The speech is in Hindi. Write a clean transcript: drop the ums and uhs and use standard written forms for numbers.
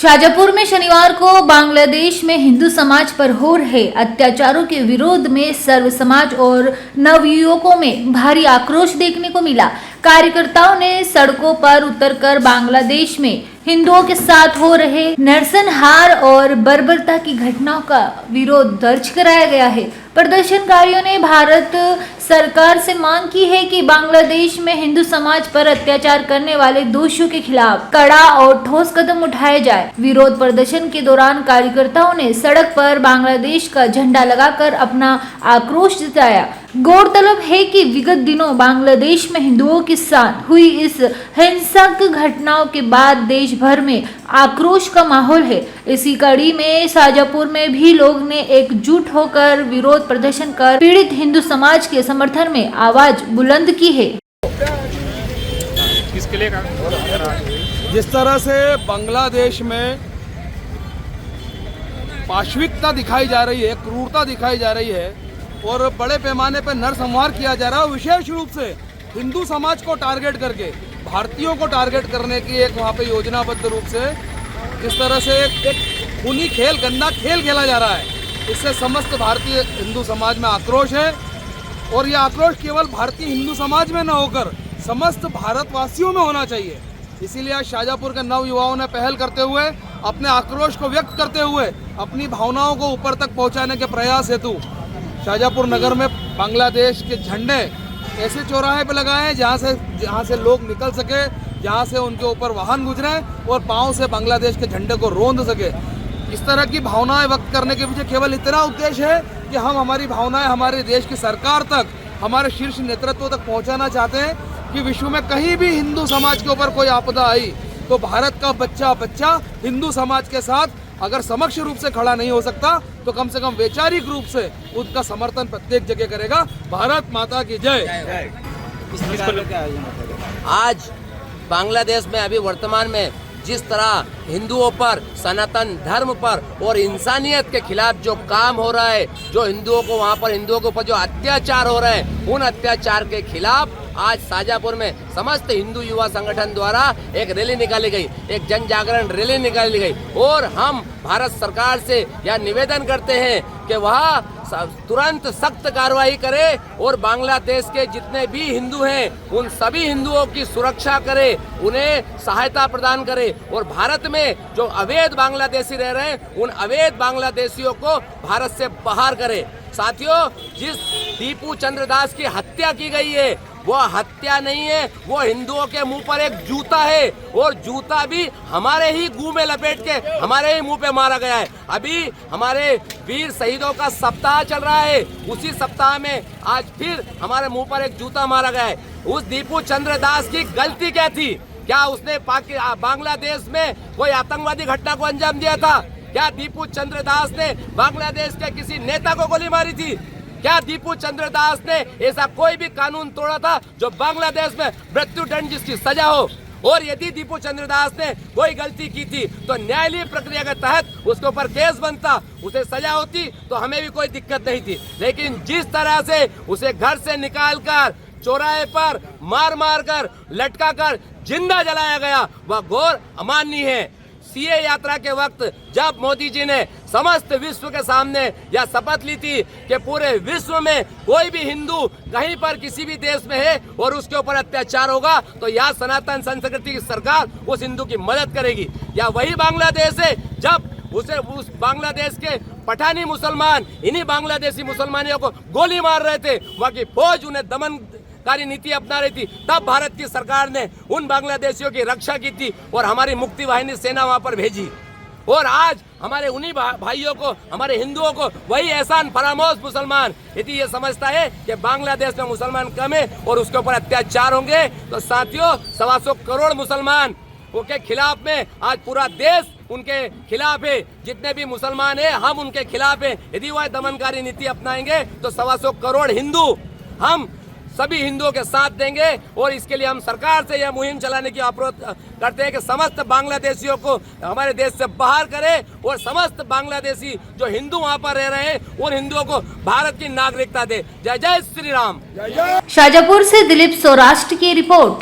शाजापुर में शनिवार को बांग्लादेश में हिंदू समाज पर हो रहे अत्याचारों के विरोध में सर्व समाज और नवयुवकों में भारी आक्रोश देखने को मिला। कार्यकर्ताओं ने सड़कों पर उतरकर बांग्लादेश में हिंदुओं के साथ हो रहे नरसंहार और बर्बरता की घटनाओं का विरोध दर्ज कराया गया है। प्रदर्शनकारियों ने भारत सरकार से मांग की है कि बांग्लादेश में हिंदू समाज पर अत्याचार करने वाले दोषियों के खिलाफ कड़ा और ठोस कदम उठाया जाए। विरोध प्रदर्शन के दौरान कार्यकर्ताओं ने सड़क पर बांग्लादेश का झंडा लगाकर अपना आक्रोश जताया। गौरतलब है कि विगत दिनों बांग्लादेश में हिंदुओं के साथ हुई इस हिंसक घटनाओं के बाद देश भर में आक्रोश का माहौल है। इसी कड़ी में शाजापुर में भी लोग ने एकजुट होकर विरोध प्रदर्शन कर पीड़ित हिंदू समाज के समर्थन में आवाज बुलंद की है। किसके लिए जिस तरह से बांग्लादेश में पाशविकता दिखाई जा रही है, क्रूरता दिखाई जा रही है और बड़े पैमाने पर नरसंहार किया जा रहा है, विशेष रूप से हिंदू समाज को टारगेट करके भारतीयों को टारगेट करने की एक वहाँ पे योजनाबद्ध रूप से जिस तरह से एक खूनी खेल, गंदा खेल खेला जा रहा है, इससे समस्त भारतीय हिंदू समाज में आक्रोश है। और ये आक्रोश केवल भारतीय हिंदू समाज में न होकर समस्त भारतवासियों में होना चाहिए। इसीलिए आज शाजापुर के नव युवाओं ने पहल करते हुए अपने आक्रोश को व्यक्त करते हुए अपनी भावनाओं को ऊपर तक पहुँचाने के प्रयास हेतु शाजापुर नगर में बांग्लादेश के झंडे ऐसे चौराहे पे लगाए हैं जहाँ से लोग निकल सके, जहाँ से उनके ऊपर वाहन गुजरे और पाँव से बांग्लादेश के झंडे को रौंद सके। इस तरह की भावनाएं व्यक्त करने के पीछे केवल इतना उद्देश्य है कि हम हमारी भावनाएं हमारे देश की सरकार तक, हमारे शीर्ष नेतृत्व तक पहुँचाना चाहते हैं कि विश्व में कहीं भी हिंदू समाज के ऊपर कोई आपदा आई तो भारत का बच्चा हिंदू समाज के साथ अगर समक्ष रूप से खड़ा नहीं हो सकता तो कम से कम वैचारिक रूप से उसका समर्थन प्रत्येक जगह करेगा। भारत माता की जय। आज बांग्लादेश में अभी वर्तमान में जिस तरह हिंदुओं पर, सनातन धर्म पर और इंसानियत के खिलाफ जो काम हो रहा है, जो हिंदुओं को वहाँ पर हिंदुओं के ऊपर जो अत्याचार हो रहे हैं, उन अत्याचार के खिलाफ आज शाजापुर में समस्त हिंदू युवा संगठन द्वारा एक रैली निकाली गई, एक जन जागरण रैली निकाली गई। और हम भारत सरकार से यह निवेदन करते हैं कि वह तुरंत सख्त कार्रवाई करे और बांग्लादेश के जितने भी हिंदू हैं उन सभी हिंदुओं की सुरक्षा करे, उन्हें सहायता प्रदान करे और भारत में जो अवैध बांग्लादेशी रह रहे हैं उन अवैध बांग्लादेशियों को भारत से बाहर करे। साथियों, जिस दीपू चंद्रदास की हत्या की गई है वो हत्या नहीं है, वो हिंदुओं के मुंह पर एक जूता है और जूता भी हमारे ही गू में लपेट के हमारे ही मुंह पे मारा गया है। अभी हमारे वीर शहीदों का सप्ताह चल रहा है, उसी सप्ताह में आज फिर हमारे मुंह पर एक जूता मारा गया है। उस दीपू चंद्रदास की गलती क्या थी? क्या उसने बांग्लादेश में कोई आतंकवादी घटना को अंजाम दिया था? क्या दीपू चंद्रदास ने बांग्लादेश के किसी नेता को गोली मारी थी? क्या दीपू चंद्रदास ने ऐसा कोई भी कानून तोड़ा था जो बांग्लादेश में मृत्यु दंड जिसकी सजा हो? और यदि दीपू चंद्रदास ने कोई गलती की थी तो न्यायालयीय प्रक्रिया के तहत उसके ऊपर केस बनता, उसे सजा होती तो हमें भी कोई दिक्कत नहीं थी। लेकिन जिस तरह से उसे घर से निकालकर चौराहे पर मार कर लटका कर जिंदा जलाया गया वह घोर अमाननीय है। सीए यात्रा के वक्त जब मोदी जी ने समस्त विश्व के सामने यह शपथ ली थी कि पूरे विश्व में कोई भी हिंदू कहीं पर किसी भी देश में है और उसके ऊपर अत्याचार होगा तो यह सनातन संस्कृति की सरकार उस हिंदू की मदद करेगी। या वही बांग्लादेश है जब उस बांग्लादेश के पठानी मुसलमान इन्हीं बांग्लादेशी मुसलमानियों को गोली मार रहे थे, वहाँ की फौज उन्हें दमनकारी नीति अपना रही थी, तब भारत की सरकार ने उन बांग्लादेशियों की रक्षा की थी और हमारी मुक्ति वाहिनी सेना वहां पर भेजी। और आज हमारे उन्हीं भाइयों को, हमारे हिंदुओं को वही एहसान फरामोश मुसलमान यदि ये समझता है कि बांग्लादेश में मुसलमान कम है और उसके ऊपर अत्याचार होंगे तो साथियों 125 करोड़ मुसलमान के खिलाफ में आज पूरा देश उनके खिलाफ है। जितने भी मुसलमान है हम उनके खिलाफ है। यदि वह दमनकारी नीति अपनाएंगे तो 125 करोड़ हिंदू हम सभी हिंदुओं के साथ देंगे। और इसके लिए हम सरकार से यह मुहिम चलाने की अनुरोध करते हैं कि समस्त बांग्लादेशियों को हमारे देश से बाहर करें और समस्त बांग्लादेशी जो हिंदू वहां पर रह रहे हैं उन हिंदुओं को भारत की नागरिकता दे। जय जय श्री राम। शाजापुर से दिलीप सौराष्ट्र की रिपोर्ट।